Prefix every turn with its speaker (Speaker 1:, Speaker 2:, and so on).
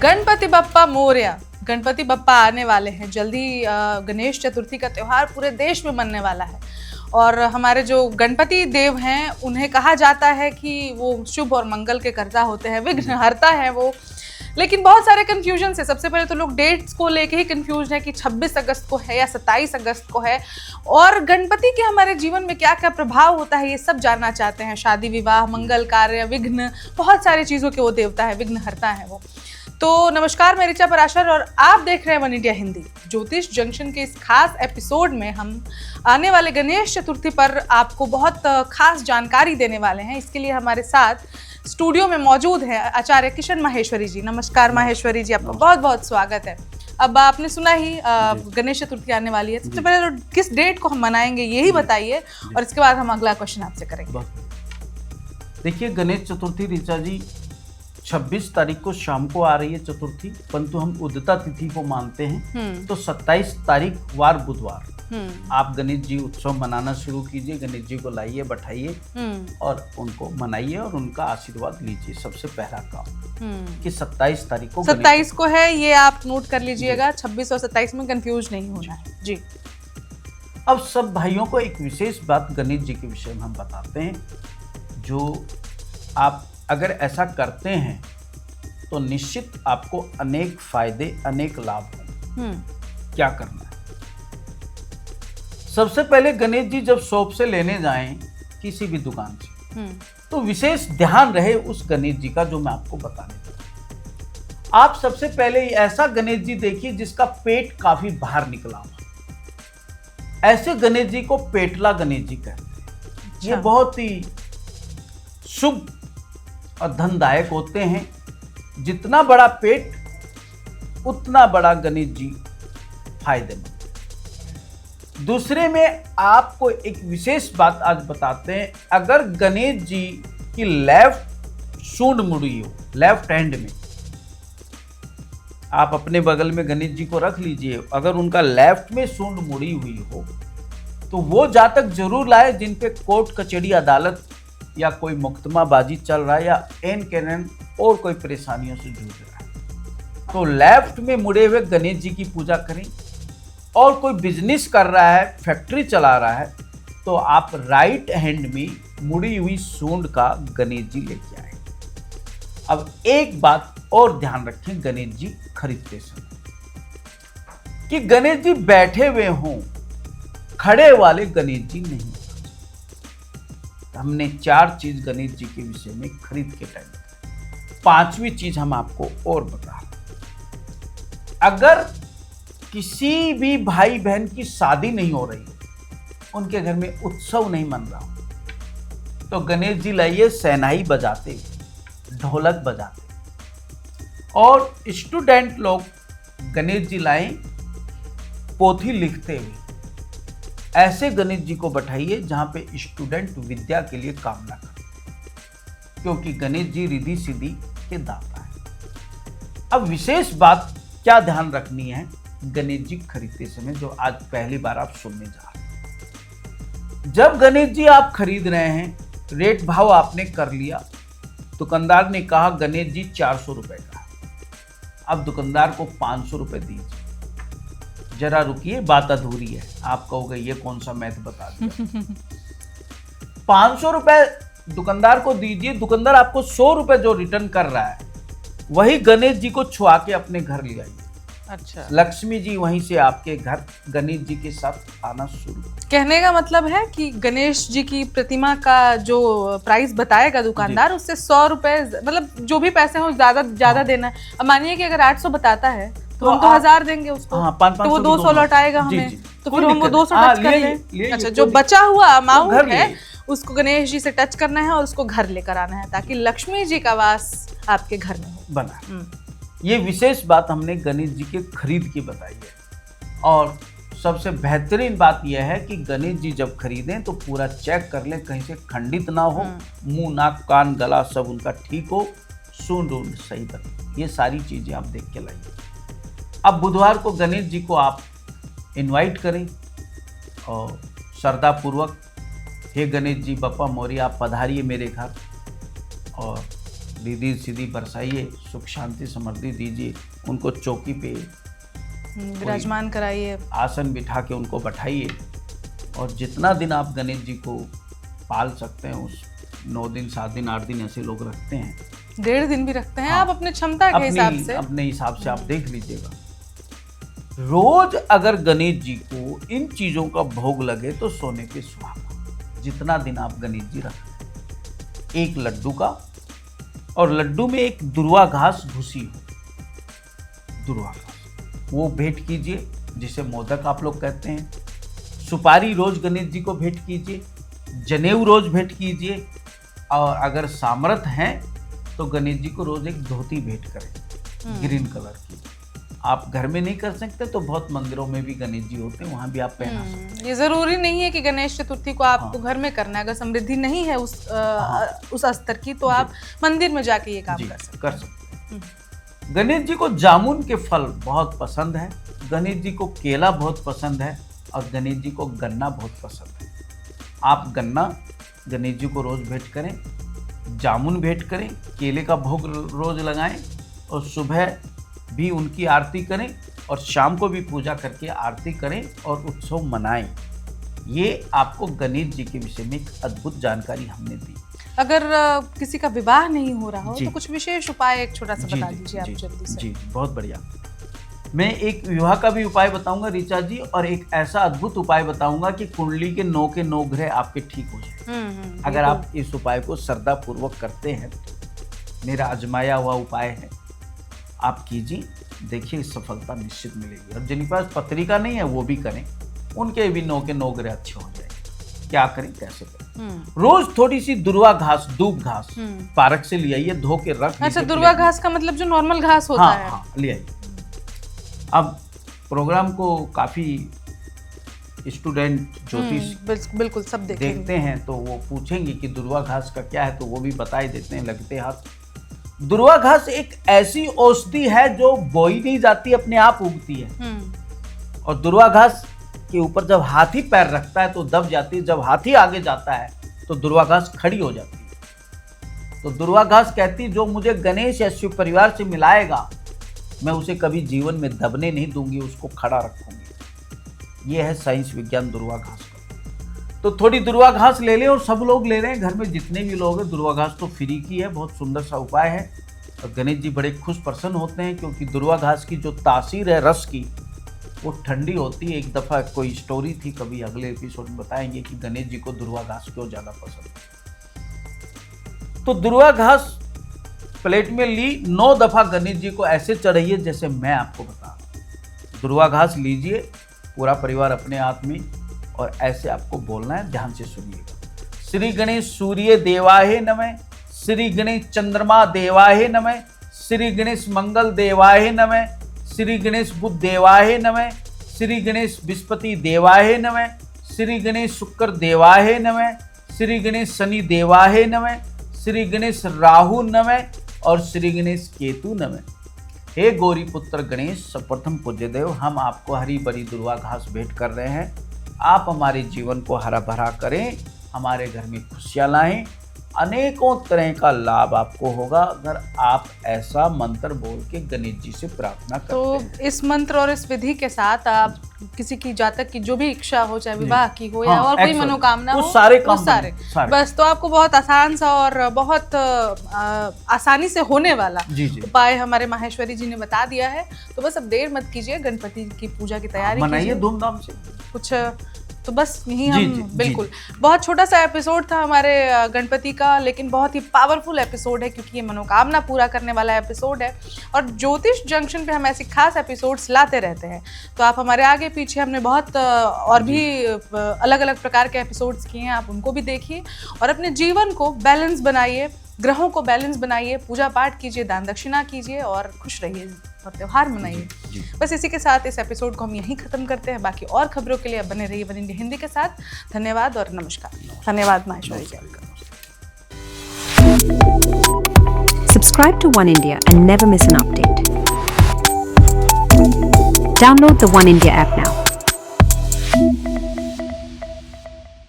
Speaker 1: गणपति बप्पा मोरया। गणपति बप्पा आने वाले हैं जल्दी। गणेश चतुर्थी का त्यौहार पूरे देश में मनने वाला है और हमारे जो गणपति देव हैं उन्हें कहा जाता है कि वो शुभ और मंगल के कर्ता होते हैं, विघ्नहर्ता है वो। लेकिन बहुत सारे कन्फ्यूजन है। सबसे पहले तो लोग डेट्स को लेके ही कंफ्यूज है कि 26 अगस्त को है या 27 अगस्त को है, और गणपति के हमारे जीवन में क्या क्या प्रभाव होता है ये सब जानना चाहते हैं। शादी विवाह, मंगल कार्य, विघ्न, बहुत सारी चीज़ों के वो देवता है, विघ्नहर्ता है वो। तो नमस्कार, मैं ऋचा पराशर और आप देख रहे हैं वन इंडिया हिंदी। ज्योतिष जंक्शन के इस खास एपिसोड में हम आने वाले गणेश चतुर्थी पर आपको बहुत खास जानकारी देने वाले हैं। इसके लिए हमारे साथ स्टूडियो में मौजूद है आचार्य किशन माहेश्वरी जी। नमस्कार माहेश्वरी जी, आपका बहुत बहुत स्वागत है। अब आपने सुना ही गणेश चतुर्थी आने वाली है। सबसे पहले तो किस डेट को हम मनाएंगे यही बताइए और इसके बाद हम अगला क्वेश्चन आपसे करेंगे।
Speaker 2: देखिए, गणेश चतुर्थी ऋचा जी 26 तारीख को शाम को आ रही है चतुर्थी, परंतु हम उदिता तिथि को मानते हैं। तो 27 तारीख वार बुधवार आप गणेश जी उत्सव मनाना शुरू कीजिए। गणेश जी को लाइए, बैठाइए और उनको मनाइए और उनका आशीर्वाद लीजिए। सबसे पहला काम कि 27 तारीख को
Speaker 1: 27 को है, ये आप नोट कर लीजिएगा। 26 और 27 में कंफ्यूज नहीं होना है जी।
Speaker 2: अब सब भाइयों को एक विशेष बात गणेश जी के विषय में हम बताते हैं, जो आप अगर ऐसा करते हैं तो निश्चित आपको अनेक फायदे, अनेक लाभ होंगे। क्या करना है? सबसे पहले गणेश जी जब शॉप से लेने जाएं किसी भी दुकान से, तो विशेष ध्यान रहे उस गणेश जी का जो मैं आपको बताने दूंगा। आप सबसे पहले ऐसा गणेश जी देखिए जिसका पेट काफी बाहर निकला हो। ऐसे गणेश जी को पेटला गणेश जी कहते हैं। ये बहुत ही शुभ और धनदायक होते हैं। जितना बड़ा पेट उतना बड़ा गणेश जी फायदेमंद। दूसरे में आपको एक विशेष बात आज बताते हैं। अगर गणेश जी की लेफ्ट सूंड मुड़ी हो, लेफ्ट हैंड में, आप अपने बगल में गणेश जी को रख लीजिए, अगर उनका लेफ्ट में सूंड मुड़ी हुई हो तो वो जातक जरूर लाए जिन पे कोर्ट कचहरी अदालत या कोई मुकदमाबाजी चल रहा है या एन कैनन और कोई परेशानियों से जूझ रहा है। तो लेफ्ट में मुड़े हुए गणेश जी की पूजा करें। और कोई बिजनेस कर रहा है, फैक्ट्री चला रहा है, तो आप राइट हैंड में मुड़ी हुई सूंड का गणेश जी लेके आए। अब एक बात और ध्यान रखें गणेश जी खरीदते समय, कि गणेश जी बैठे हुए हों, खड़े वाले गणेश जी नहीं। हमने 4 चीज गणेश जी के विषय में खरीद के टाइम, 5वीं चीज हम आपको और बता रहे हैं। अगर किसी भी भाई बहन की शादी नहीं हो रही, उनके घर में उत्सव नहीं मन रहा, तो गणेश जी लाइए शहनाई बजाते, ढोलक बजाते। और स्टूडेंट लोग गणेश जी लाएं पोथी लिखते हुए। ऐसे गणेश जी को बैठाइए जहां पे स्टूडेंट विद्या के लिए कामना करते, क्योंकि गणेश जी रिद्धि सिद्धि के दाता है। अब विशेष बात क्या ध्यान रखनी है गणेश जी खरीदते समय, जो आज पहली बार आप सुनने जा रहे हैं। जब गणेश जी आप खरीद रहे हैं, रेट भाव आपने कर लिया, दुकानदार ने कहा गणेश जी 400 रुपए का है, अब दुकानदार को 500 रुपए दीजिए। जरा रुकिए, बात अधूरी है। आप कहोगे ये कौन सा मैथ बता दिया। 500 रुपए दुकानदार को दीजिए, दुकानदार आपको 100 रुपए जो रिटर्न कर रहा है वही गणेश जी को छुआ के अपने घर ले आइए। अच्छा, लक्ष्मी जी वहीं से आपके घर गणेश जी के साथ आना शुरू। कहने का मतलब है कि गणेश जी की प्रतिमा का जो प्राइस बताएगा दुकानदार, उससे 100 रुपए, मतलब जो भी पैसे हो ज्यादा देना है। अब मानिए कि अगर 800 बताता है तो हम तो 1000 देंगे उसको। तो वो 200 लौटाएगा हमें। तो फिर हम वो 200 टच कर लें। अच्छा, जो बचा हुआ अमाउंट है उसको गणेश जी से टच करना है और उसको घर लेकर आना है, ताकि लक्ष्मी जी का वास आपके घर में हो। बना। ये विशेष बात हमने गणेश जी के खरीद की बताई है। और सबसे बेहतरीन बात यह है कि गणेश जी जब खरीदें तो पूरा चेक कर लें, कहीं से खंडित ना हो, मुंह, नाक, कान, गला सब उनका ठीक हो, सूंड ऊंड सही बने। ये सारी चीजें आप देख के लाइए। अब बुधवार को गणेश जी को आप इनवाइट करें और श्रद्धापूर्वक, हे गणेश जी बप्पा मोरया, आप पधारिए मेरे घर और रिद्धि सिद्धि बरसाइए, सुख शांति समृद्धि दीजिए, उनको चौकी पे
Speaker 1: विराजमान कराइए,
Speaker 2: आसन बिठा के उनको बैठाइए। और जितना दिन आप गणेश जी को पाल सकते हैं, उस 9 दिन 7 दिन 8 दिन ऐसे लोग रखते हैं,
Speaker 1: 1.5 दिन भी रखते हैं।
Speaker 2: हाँ,
Speaker 1: आप अपने क्षमता के हिसाब से,
Speaker 2: अपने हिसाब से आप देख लीजिएगा। रोज अगर गणेश जी को इन चीजों का भोग लगे तो सोने पे सुहागा। जितना दिन आप गणेश जी रखें, एक लड्डू का, और लड्डू में एक दुर्वा घास घुसी हो, दुर्वा घास वो भेंट कीजिए, जिसे मोदक आप लोग कहते हैं। सुपारी रोज गणेश जी को भेंट कीजिए, जनेऊ रोज भेंट कीजिए, और अगर सामर्थ हैं तो गणेश जी को रोज एक धोती भेंट करें ग्रीन कलर की। आप घर में नहीं कर सकते तो बहुत मंदिरों में भी गणेश जी होते हैं, वहां भी आप पहना सकते हैं।
Speaker 1: ये जरूरी नहीं है कि गणेश चतुर्थी को आपको घर में करना है। अगर समृद्धि नहीं है उस स्तर की, तो आप मंदिर में जाके ये काम कर सकते हैं।
Speaker 2: गणेश जी को जामुन के फल बहुत पसंद है, गणेश जी को केला बहुत पसंद है, और गणेश जी को गन्ना बहुत पसंद है। आप गन्ना गणेश जी को रोज भेंट करें, जामुन भेंट करें, केले का भोग रोज लगाएं, और सुबह भी उनकी आरती करें, और शाम को भी पूजा करके आरती करें और उत्सव मनाएं। ये आपको गणेश जी के विषय में एक अद्भुत जानकारी हमने दी।
Speaker 1: अगर किसी का विवाह नहीं हो रहा हो तो कुछ विशेष उपाय एक छोटा सा बता दीजिए आप जल्दी से।
Speaker 2: जी, बहुत बढ़िया। मैं एक विवाह का भी उपाय बताऊंगा ऋचा जी, और एक ऐसा अद्भुत उपाय बताऊंगा कि कुंडली के 9 के 9 ग्रह आपके ठीक हो जाए। अगर आप इस उपाय को श्रद्धा पूर्वक करते हैं तो मेरा आजमाया हुआ उपाय है, आप कीजिए, देखिए सफलता निश्चित मिलेगी। और जिनके पास पत्रिका नहीं है वो भी करें, उनके भी 9 के 9 ग्रह अच्छे हो जाएंगे। क्या करें, कैसे करें? रोज थोड़ी सी दुर्वा घास, दूब घास पार्क से ले आइए, धो के रख।
Speaker 1: अच्छा, दुर्वा घास का मतलब जो नॉर्मल घास होता है?
Speaker 2: हाँ, ले आइए। अब प्रोग्राम को काफी स्टूडेंट ज्योतिष
Speaker 1: बिल्कुल सब
Speaker 2: देखते हैं, तो वो पूछेंगे कि दुर्वा घास का क्या है, तो वो भी बता ही देते हैं लगते हाथ। दुर्वा घास एक ऐसी औषधि है जो बोई नहीं जाती, अपने आप उगती है। और दुर्वा घास के ऊपर जब हाथी पैर रखता है तो दब जाती है, जब हाथी आगे जाता है तो दुर्वा घास खड़ी हो जाती है। तो दुर्वा घास कहती, जो मुझे गणेश या शिव परिवार से मिलाएगा, मैं उसे कभी जीवन में दबने नहीं दूंगी, उसको खड़ा रखूंगी। ये है साइंस विज्ञान दुर्वा घास का। तो थोड़ी दुर्वा घास ले लें, और सब लोग ले रहे हैं, घर में जितने भी लोग हैं। दुर्वा घास तो फ्री की है, बहुत सुंदर सा उपाय है, और गणेश जी बड़े खुश प्रसन्न होते हैं, क्योंकि दुर्वा घास की जो तासीर है रस की, वो ठंडी होती है। एक दफ़ा कोई स्टोरी थी, कभी अगले एपिसोड में बताएंगे कि गणेश जी को दुर्वा घास क्यों ज़्यादा पसंद है। तो दुर्वा घास प्लेट में ली, 9 दफ़ा गणेश जी को ऐसे चढ़ाइए जैसे मैं आपको बता रहा हूँ। दुर्वा घास लीजिए, पूरा परिवार अपने हाथ में, और ऐसे आपको बोलना है, ध्यान से सुनिएगा। श्री गणेश सूर्य देवाहे नमः, श्री गणेश चंद्रमा देवाहे नमः, श्री गणेश मंगल देवाहे नमः, श्री गणेश बुध देवाहे नमः, श्री गणेश बृहस्पति देवाहे नमः, श्री गणेश शुक्र देवाहे नमः, श्री गणेश शनि देवाहे नमः, श्री गणेश राहु नमः, और श्री गणेश केतु नमः। हे गौरी पुत्र गणेश, सर्वप्रथम पूज्य देव, हम आपको हरी भरी दुर्वा घास भेंट कर रहे हैं। आप हमारे जीवन को हरा भरा करें, हमारे घर में खुशियाँ लाएं, अनेकों तरह का लाभ आपको होगा अगर आप ऐसा मंत्र बोल के गणेश जी से प्रार्थना करते हैं।
Speaker 1: तो इस मंत्र और इस विधि के साथ आप किसी की जातक की जो भी इच्छा हो, चाहे विवाह की हो या और कोई मनोकामना हो,
Speaker 2: सारे
Speaker 1: बस, तो आपको बहुत आसान सा और बहुत आसानी से होने वाला उपाय हमारे माहेश्वरी जी ने बता दिया है। तो बस अब देर मत कीजिए, गणपति की पूजा की तैयारी
Speaker 2: मनाइए धूमधाम से।
Speaker 1: कुछ तो बस यही हम बिल्कुल बहुत छोटा सा एपिसोड था हमारे गणपति का, लेकिन बहुत ही पावरफुल एपिसोड है, क्योंकि ये मनोकामना पूरा करने वाला एपिसोड है। और ज्योतिष जंक्शन पे हम ऐसी खास एपिसोड्स लाते रहते हैं, तो आप हमारे आगे पीछे हमने बहुत और भी अलग अलग प्रकार के एपिसोड्स किए हैं, आप उनको भी देखिए और अपने जीवन को बैलेंस बनाइए, ग्रहों को बैलेंस बनाइए, पूजा पाठ कीजिए, दान दक्षिणा कीजिए और खुश रहिए और त्यौहार मनाइए। बस इसी के साथ इस एपिसोड को हम यहीं खत्म करते हैं। बाकी और खबरों के लिए अब बने रहिए वन इंडिया हिंदी के साथ। धन्यवाद और नमस्कार। धन्यवाद माहेश्वरी जी।
Speaker 3: Subscribe to One India and never miss an update. Download the One India app now.